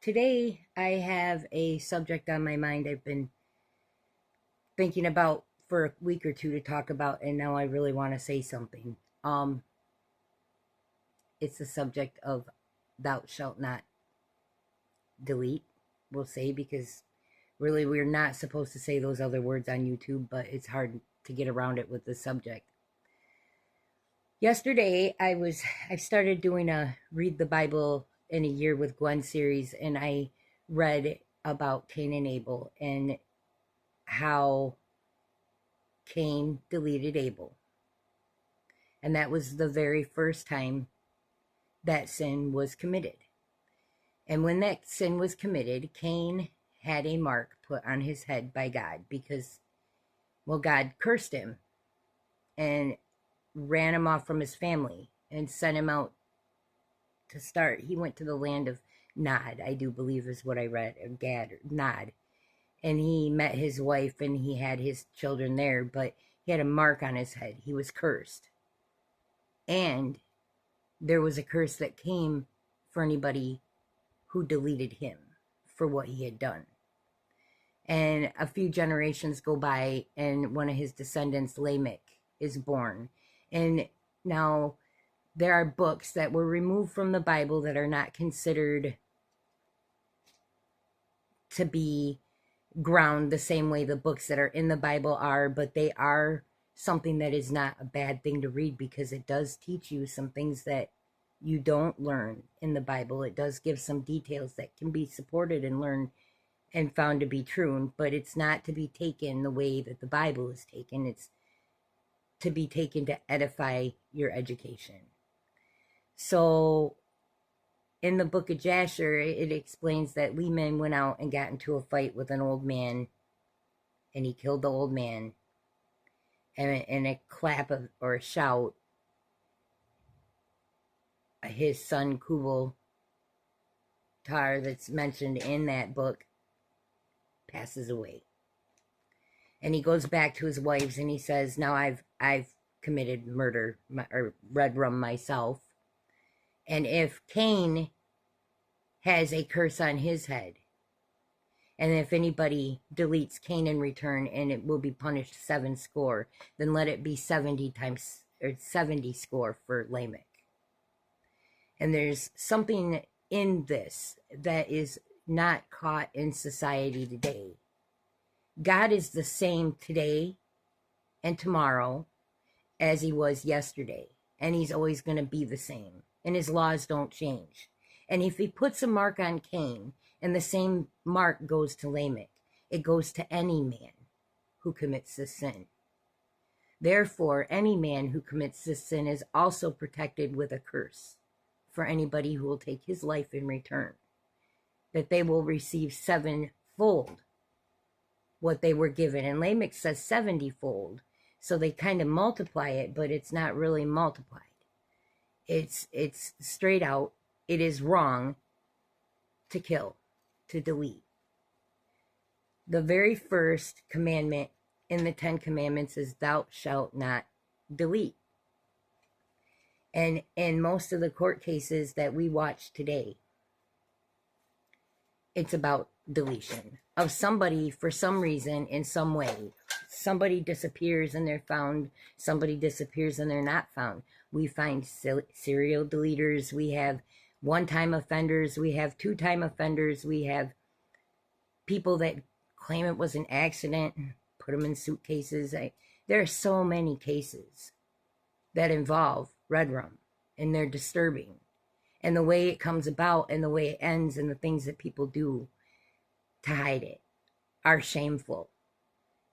Today, I have a subject on my mind I've been thinking about for a week or two to talk about, and now I really want to say something. Um, it's the subject of thou shalt not delete, we'll say, because really we're not supposed to say those other words on YouTube, but it's hard to get around it with the subject. Yesterday, I started doing a Read the Bible in a Year with Gwen series, and I read about Cain and Abel and how Cain deleted Abel. And that was the very first time that sin was committed. And when that sin was committed, Cain had a mark put on his head by God because, well, God cursed him and ran him off from his family and sent him out to start. He went to the land of Nod, I do believe is what I read, or Gad, or Nod. And he met his wife and he had his children there, but he had a mark on his head. He was cursed. And there was a curse that came for anybody who deleted him for what he had done. And a few generations go by, and one of his descendants, Lamech, is born. And now there are books that were removed from the Bible that are not considered to be ground the same way the books that are in the Bible are, but they are something that is not a bad thing to read because it does teach you some things that you don't learn in the Bible. It does give some details that can be supported and learned and found to be true, but it's not to be taken the way that the Bible is taken. It's to be taken to edify your education. So in the book of Jasher, it explains that Leman went out and got into a fight with an old man, and he killed the old man. And in a clap of, or a shout, his son Kubal Tar, that's mentioned in that book, passes away. And he goes back to his wives and he says, "Now I've committed murder or redrum myself. And if Cain has a curse on his head, and if anybody deletes Cain in return and it will be punished 7 score, then let it be 70 times or 70 score for Lamech." And there's something in this that is not caught in society today. God is the same today and tomorrow as he was yesterday. And he's always going to be the same. And his laws don't change. And if he puts a mark on Cain, and the same mark goes to Lamech, it goes to any man who commits this sin. Therefore, any man who commits this sin is also protected with a curse for anybody who will take his life in return, that they will receive 7-fold what they were given. And Lamech says 70-fold. So they kind of multiply it, but it's not really multiplied. It's straight out. It is wrong to kill, to delete. The very first commandment in the 10 Commandments is thou shalt not delete. And in most of the court cases that we watch today, it's about deletion of somebody for some reason, in some way. Somebody disappears and they're found. Somebody disappears and they're not found. We find serial deleters. We have one-time offenders. We have two-time offenders. We have people that claim it was an accident, put them in suitcases. There are so many cases that involve redrum, and they're disturbing. And the way it comes about and the way it ends and the things that people do to hide it are shameful.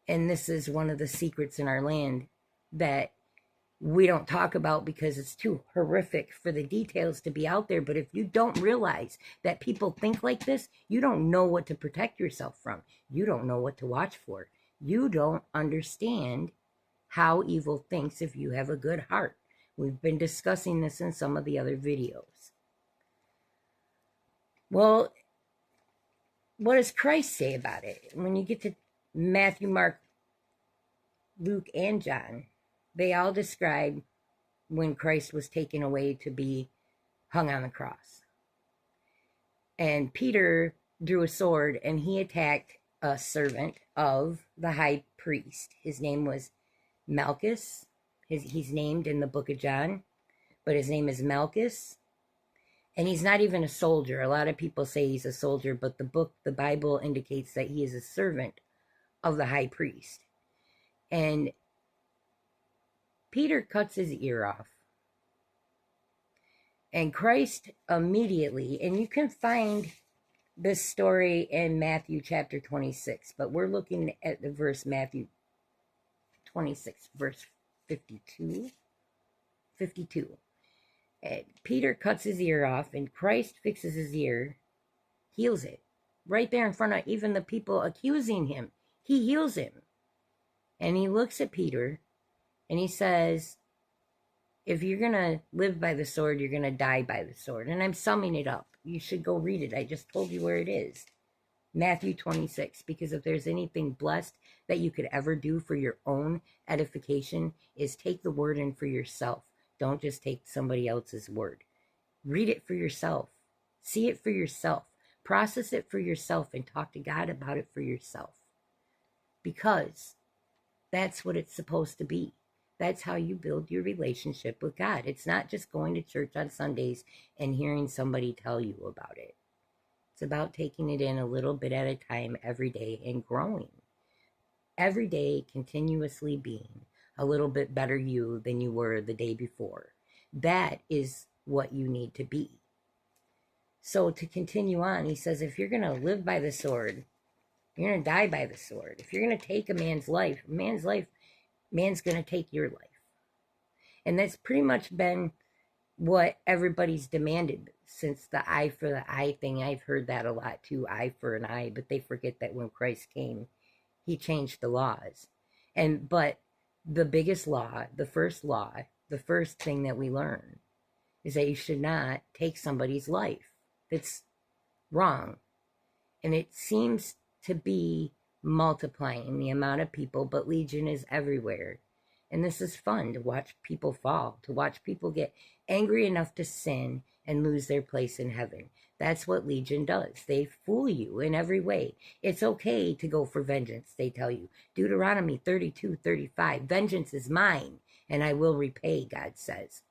And this is one of the secrets in our land that we don't talk about because it's too horrific for the details to be out there. But if you don't realize that people think like this, you don't know what to protect yourself from. You don't know what to watch for. You don't understand how evil thinks if you have a good heart. We've been discussing this in some of the other videos. Well, what does Christ say about it? When you get to Matthew, Mark, Luke, and John, they all describe when Christ was taken away to be hung on the cross. And Peter drew a sword and he attacked a servant of the high priest. His name was Malchus. He's named in the book of John, but his name is Malchus. And he's not even a soldier. A lot of people say he's a soldier, but the Bible indicates that he is a servant of the high priest. And Peter cuts his ear off. And Christ immediately, and you can find this story in Matthew chapter 26, but we're looking at the verse Matthew 26, verse 52. And Peter cuts his ear off, and Christ fixes his ear, heals it, right there in front of even the people accusing him. He heals him. And he looks at Peter, and he says, if you're going to live by the sword, you're going to die by the sword. And I'm summing it up. You should go read it. I just told you where it is. Matthew 26. Because if there's anything blessed that you could ever do for your own edification, is take the word in for yourself. Don't just take somebody else's word. Read it for yourself. See it for yourself. Process it for yourself and talk to God about it for yourself. Because that's what it's supposed to be. That's how you build your relationship with God. It's not just going to church on Sundays and hearing somebody tell you about it. It's about taking it in a little bit at a time every day and growing. Every day continuously being a little bit better you than you were the day before. That is what you need to be. So to continue on, he says, if you're going to live by the sword, you're going to die by the sword. If you're going to take a man's life, man's going to take your life. And that's pretty much been what everybody's demanded since the eye for the eye thing. I've heard that a lot too, eye for an eye, but they forget that when Christ came, he changed the laws. But the biggest law, the first thing that we learn is that you should not take somebody's life. It's wrong. And it seems to be multiplying the amount of people, but Legion is everywhere. And this is fun to watch people fall, to watch people get angry enough to sin and lose their place in heaven. That's what Legion does. They fool you in every way. It's okay to go for vengeance, they tell you. Deuteronomy 32:35, vengeance is mine, and I will repay, God says.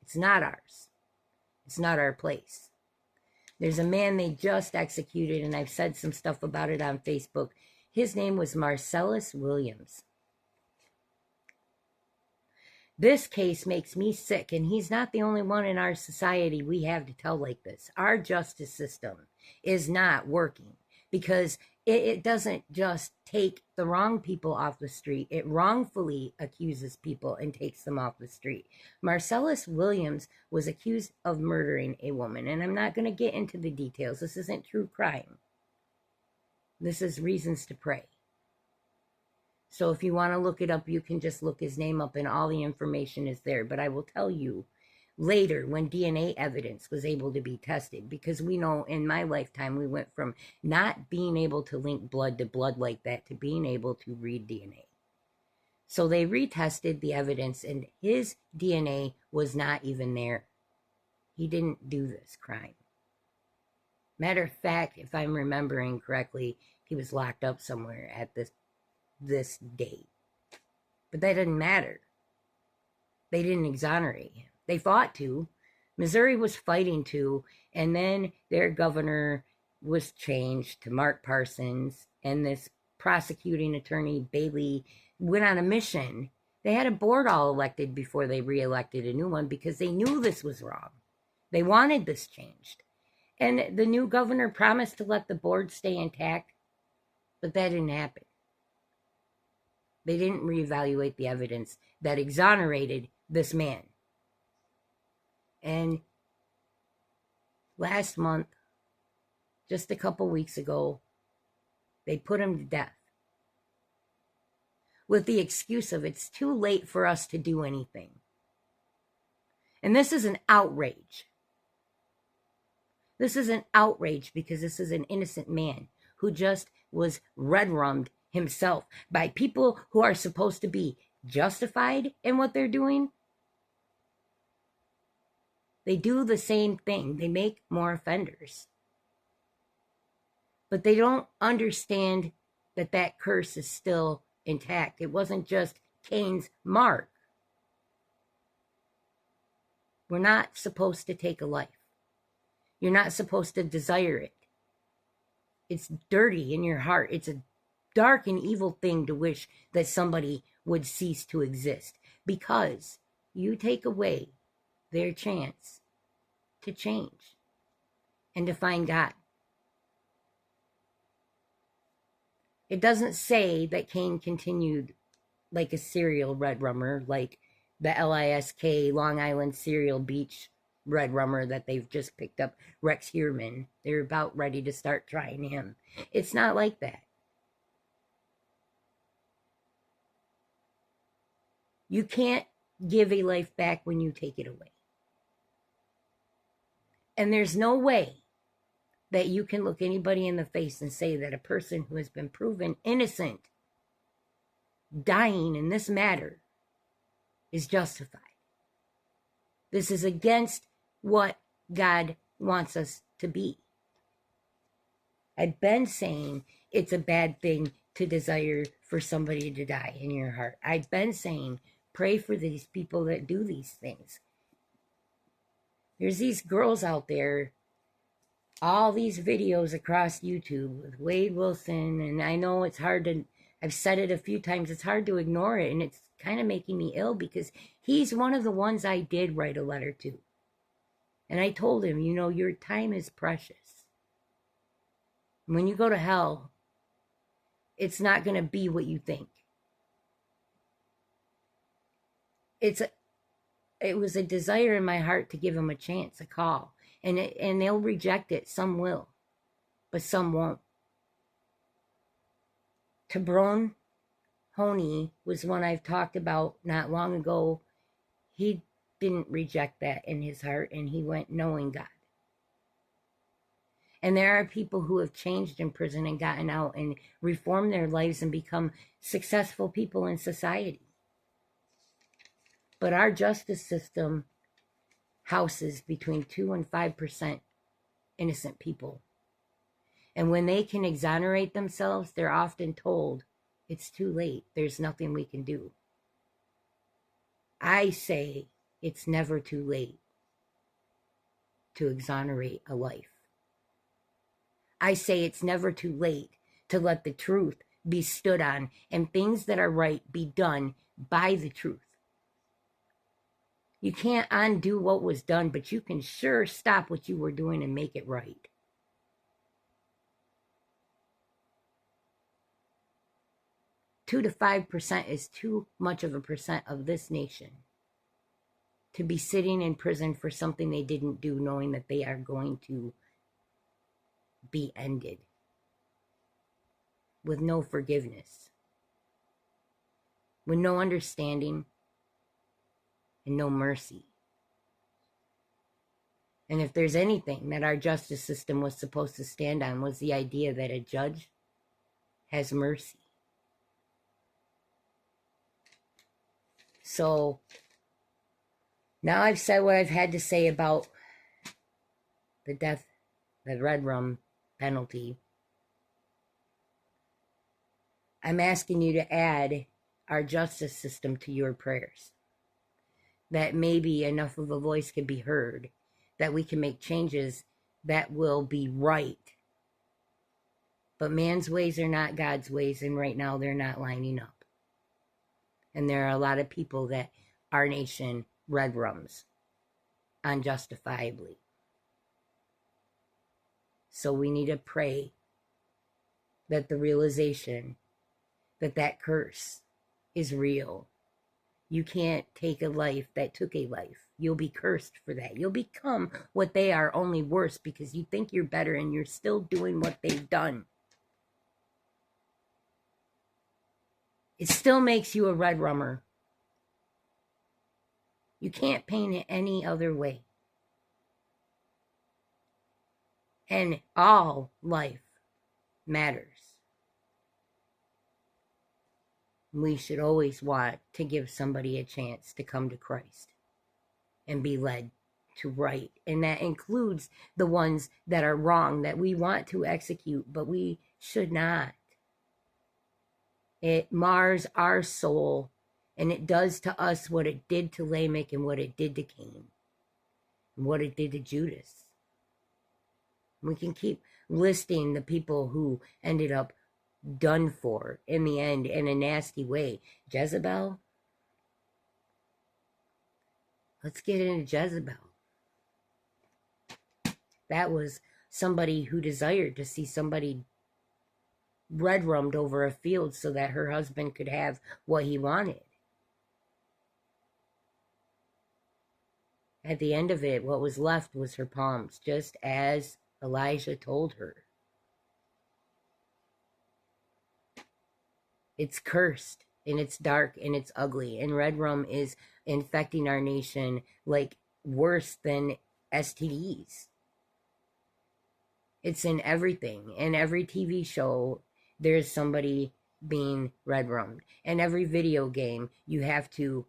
It's not ours. It's not our place. There's a man they just executed, and I've said some stuff about it on Facebook. His name was Marcellus Williams. This case makes me sick, and he's not the only one in our society we have to tell like this. Our justice system is not working because it doesn't just take the wrong people off the street. It wrongfully accuses people and takes them off the street. Marcellus Williams was accused of murdering a woman, and I'm not going to get into the details. This isn't true crime. This is reasons to pray. So if you want to look it up, you can just look his name up and all the information is there. But I will tell you later when DNA evidence was able to be tested, because we know in my lifetime we went from not being able to link blood to blood like that to being able to read DNA. So they retested the evidence and his DNA was not even there. He didn't do this crime. Matter of fact, if I'm remembering correctly, he was locked up somewhere at this date. But that didn't matter. They didn't exonerate him. They fought to. Missouri was fighting to, and then their governor was changed to Mark Parsons, and this prosecuting attorney, Bailey, went on a mission. They had a board all elected before they re-elected a new one because they knew this was wrong. They wanted this changed. And the new governor promised to let the board stay intact, but that didn't happen. They didn't reevaluate the evidence that exonerated this man. And last month, just a couple weeks ago, they put him to death with the excuse of it's too late for us to do anything. And this is an outrage. This is an outrage because this is an innocent man who just was redrummed himself by people who are supposed to be justified in what they're doing. They do the same thing. They make more offenders. But they don't understand that that curse is still intact. It wasn't just Cain's mark. We're not supposed to take a life. You're not supposed to desire it. It's dirty in your heart. It's a dark and evil thing to wish that somebody would cease to exist, because you take away their chance to change and to find God. It doesn't say that Cain continued like a serial red rummer, like the LISK Long Island Serial Beach red rummer that they've just picked up, Rex Heerman. They're about ready to start trying him. It's not like that. You can't give a life back when you take it away. And there's no way that you can look anybody in the face and say that a person who has been proven innocent dying in this matter is justified. This is against what God wants us to be. I've been saying it's a bad thing to desire for somebody to die in your heart. I've been saying pray for these people that do these things. There's these girls out there, all these videos across YouTube with Wade Wilson, and I know it's hard to, I've said it a few times, it's hard to ignore it, and it's kind of making me ill because he's one of the ones I did write a letter to. And I told him, you know, your time is precious. When you go to hell, it's not going to be what you think. It was a desire in my heart to give him a chance, a call. And they'll reject it. Some will, but some won't. Tabrone Honey was one I've talked about not long ago. He didn't reject that in his heart, and he went knowing God. And there are people who have changed in prison and gotten out and reformed their lives and become successful people in society. But our justice system houses between 2 and 5% innocent people. And when they can exonerate themselves, they're often told, it's too late. There's nothing we can do. I say it's never too late to exonerate a life. I say it's never too late to let the truth be stood on and things that are right be done by the truth. You can't undo what was done, but you can sure stop what you were doing and make it right. Two to 5% is too much of a percent of this nation to be sitting in prison for something they didn't do, knowing that they are going to be ended with no forgiveness, with no understanding, and no mercy. And if there's anything that our justice system was supposed to stand on, was the idea that a judge has mercy. So now I've said what I've had to say about the death, the redrum penalty. I'm asking you to add our justice system to your prayers. That maybe enough of a voice can be heard, that we can make changes that will be right. But man's ways are not God's ways, and right now they're not lining up. And there are a lot of people that our nation redrums unjustifiably. So we need to pray that the realization that that curse is real. You can't take a life that took a life. You'll be cursed for that. You'll become what they are, only worse, because you think you're better and you're still doing what they've done. It still makes you a red rummer. You can't paint it any other way. And all life matters. We should always want to give somebody a chance to come to Christ and be led to right. And that includes the ones that are wrong, that we want to execute, but we should not. It mars our soul, and it does to us what it did to Lamech and what it did to Cain and what it did to Judas. We can keep listing the people who ended up done for in the end in a nasty way. Jezebel. Let's get into Jezebel. That was somebody who desired to see somebody redrummed over a field so that her husband could have what he wanted. At the end of it, what was left was her palms, just as Elijah told her. It's cursed, and it's dark, and it's ugly, and redrum is infecting our nation like worse than STDs. It's in everything. In every TV show, there's somebody being redrummed. In every video game, you have to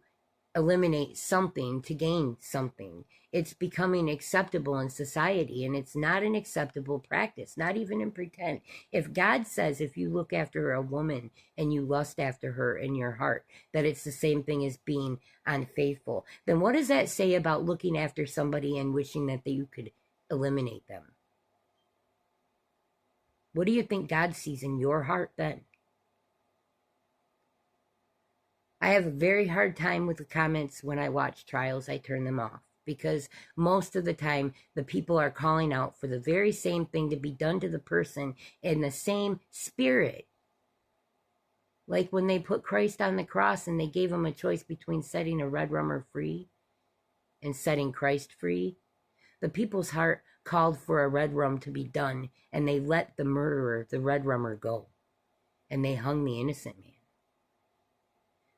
eliminate something to gain something. It's becoming acceptable in society, and it's not an acceptable practice, not even in pretend. If God says if you look after a woman and you lust after her in your heart, that it's the same thing as being unfaithful, then what does that say about looking after somebody and wishing that you could eliminate them? What do you think God sees in your heart then? I have a very hard time with the comments when I watch trials. I turn them off because most of the time the people are calling out for the very same thing to be done to the person in the same spirit. Like when they put Christ on the cross and they gave him a choice between setting a redrummer free and setting Christ free. The people's heart called for a redrum to be done, and they let the murderer, the redrummer, go. And they hung the innocent man.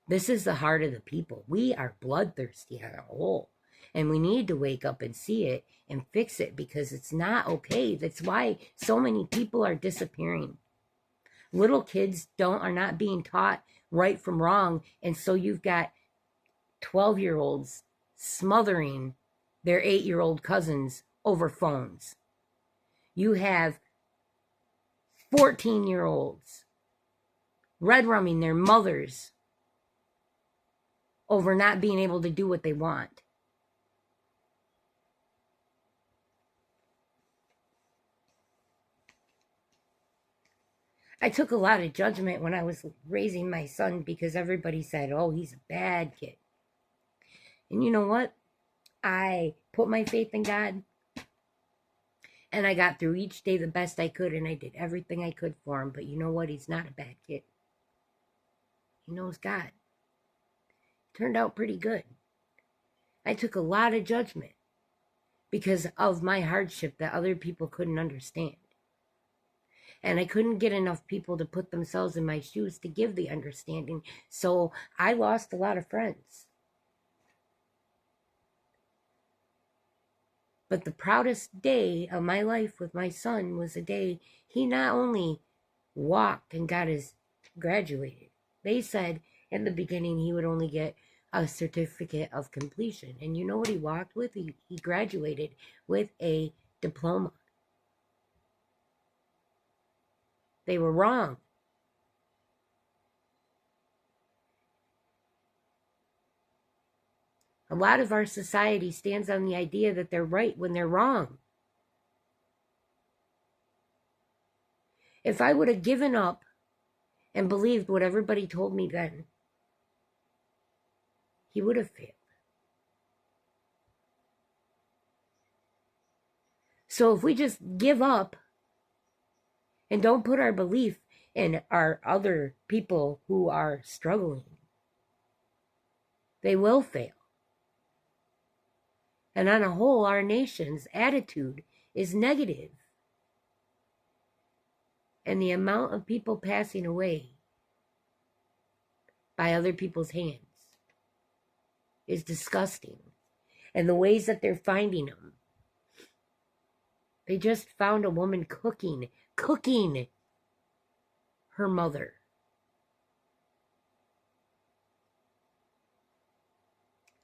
This is the heart of the people. We are bloodthirsty on a whole. And we need to wake up and see it and fix it because it's not okay. That's why so many people are disappearing. Little kids are not being taught right from wrong. And so you've got 12-year-olds smothering their 8-year-old cousins over phones. You have 14-year-olds redrumming their mothers over not being able to do what they want. I took a lot of judgment when I was raising my son because everybody said, oh, he's a bad kid. And you know what? I put my faith in God, and I got through each day the best I could, and I did everything I could for him. But you know what? He's not a bad kid. He knows God. Turned out pretty good. I took a lot of judgment because of my hardship that other people couldn't understand. And I couldn't get enough people to put themselves in my shoes to give the understanding. So I lost a lot of friends. But the proudest day of my life with my son was the day he not only walked and graduated. They said in the beginning he would only get a certificate of completion. And you know what he walked with? He graduated with a diploma. They were wrong. A lot of our society stands on the idea that they're right when they're wrong. If I would have given up and believed what everybody told me then, he would have failed. So if we just give up and don't put our belief in our other people who are struggling, they will fail. And on a whole, our nation's attitude is negative. And the amount of people passing away by other people's hands is disgusting. And the ways that they're finding them. They just found a woman cooking her mother.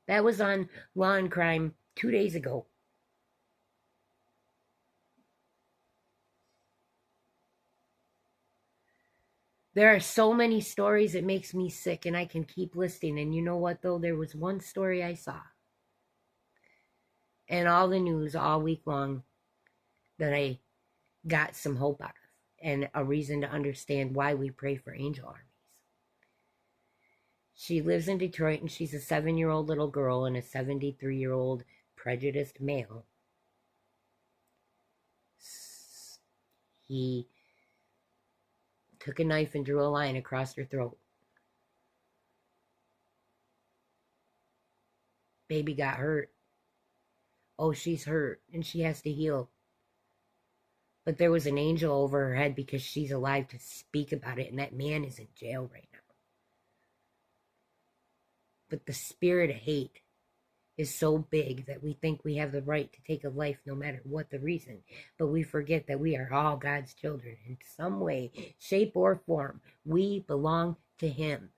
That was on Law and Crime 2 days ago. There are so many stories, it makes me sick, and I can keep listing. And you know what, though? There was one story I saw in all the news all week long that I got some hope out of and a reason to understand why we pray for angel armies. She lives in Detroit, and she's a 7-year-old little girl and a 73-year-old prejudiced male. He took a knife and drew a line across her throat. Baby got hurt. Oh, she's hurt, and she has to heal. But there was an angel over her head because she's alive to speak about it, and that man is in jail right now. But the spirit of hate is so big that we think we have the right to take a life no matter what the reason. But we forget that we are all God's children. In some way, shape, or form, we belong to Him.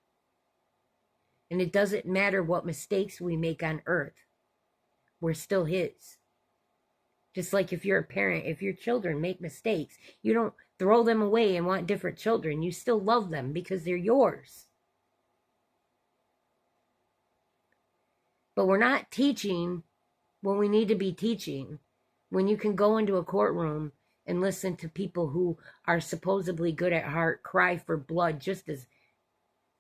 And it doesn't matter what mistakes we make on earth. We're still His. Just like if you're a parent, if your children make mistakes, you don't throw them away and want different children. You still love them because they're yours. But we're not teaching when we need to be teaching. When you can go into a courtroom and listen to people who are supposedly good at heart cry for blood just as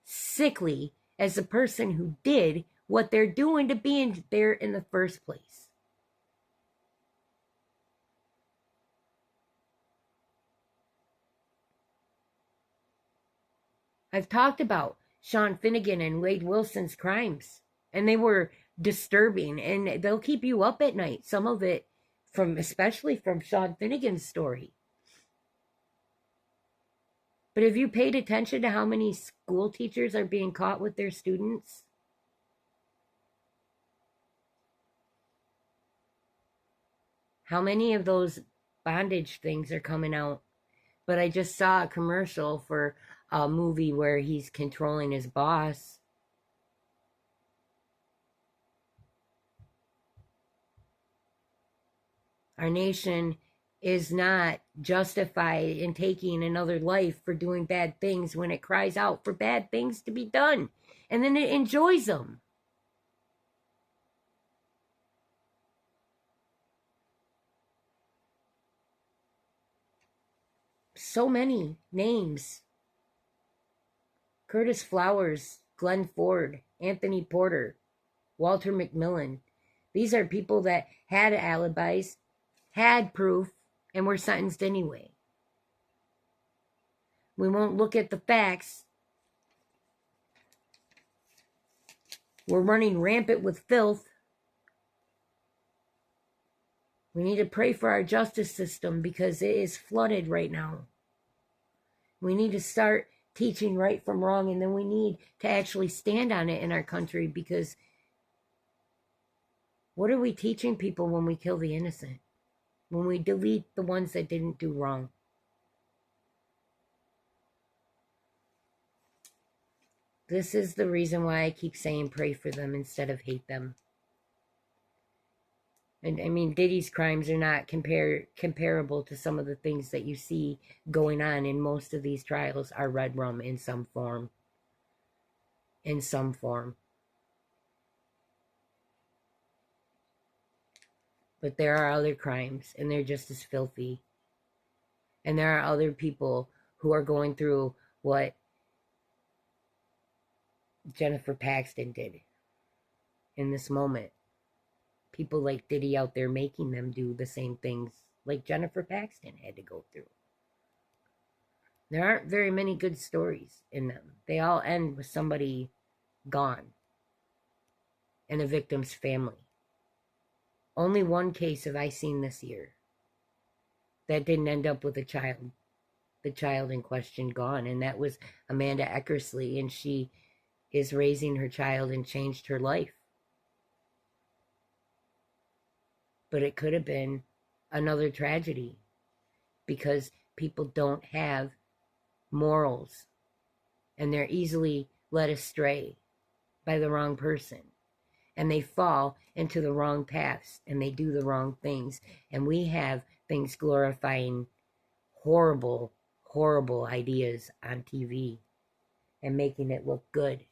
sickly as the person who did what they're doing to be there in the first place. I've talked about Sean Finnegan and Wade Wilson's crimes, and they were disturbing, and they'll keep you up at night. Some of it especially from Sean Finnegan's story. But have you paid attention to how many school teachers are being caught with their students? How many of those bondage things are coming out? But I just saw a commercial for a movie where he's controlling his boss. Our nation is not justified in taking another life for doing bad things when it cries out for bad things to be done. And then it enjoys them. So many names. Curtis Flowers, Glenn Ford, Anthony Porter, Walter McMillan. These are people that had alibis, had proof, and were sentenced anyway. We won't look at the facts. We're running rampant with filth. We need to pray for our justice system because it is flooded right now. We need to start teaching right from wrong, and then we need to actually stand on it in our country, because what are we teaching people when we kill the innocent? When we delete the ones that didn't do wrong? This is the reason why I keep saying pray for them instead of hate them. And I mean, Diddy's crimes are not comparable to some of the things that you see going on in most of these trials are redrum in some form. In some form. But there are other crimes, and they're just as filthy. And there are other people who are going through what Jennifer Paxton did in this moment. People like Diddy out there making them do the same things like Jennifer Paxton had to go through. There aren't very many good stories in them. They all end with somebody gone and a victim's family. Only one case have I seen this year that didn't end up with a child. The child in question gone, and that was Amanda Eckersley, and she is raising her child and changed her life. But it could have been another tragedy because people don't have morals, and they're easily led astray by the wrong person, and they fall into the wrong paths, and they do the wrong things. And we have things glorifying horrible, horrible ideas on TV and making it look good?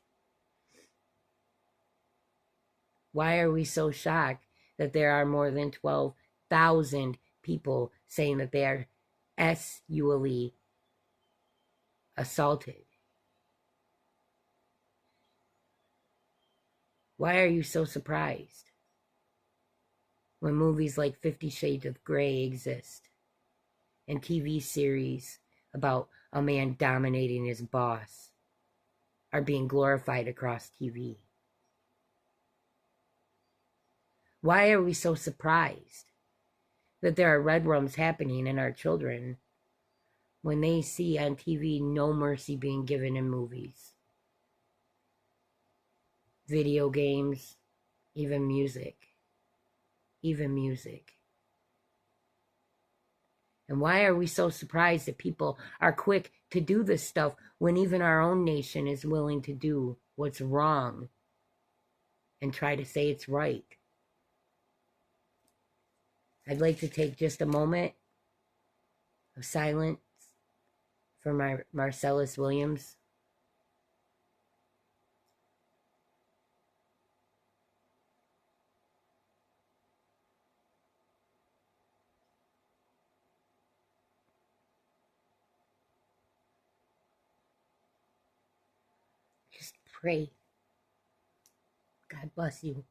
Why are we so shocked that there are more than 12,000 people saying that they are sexually assaulted? Why are you so surprised when movies like 50 Shades of Grey exist and TV series about a man dominating his boss are being glorified across TV? Why are we so surprised that there are redrums happening in our children when they see on TV no mercy being given in movies, video games, even music? Even music. And why are we so surprised that people are quick to do this stuff when even our own nation is willing to do what's wrong and try to say it's right? I'd like to take just a moment of silence for Marcellus Williams. Just pray. God bless you.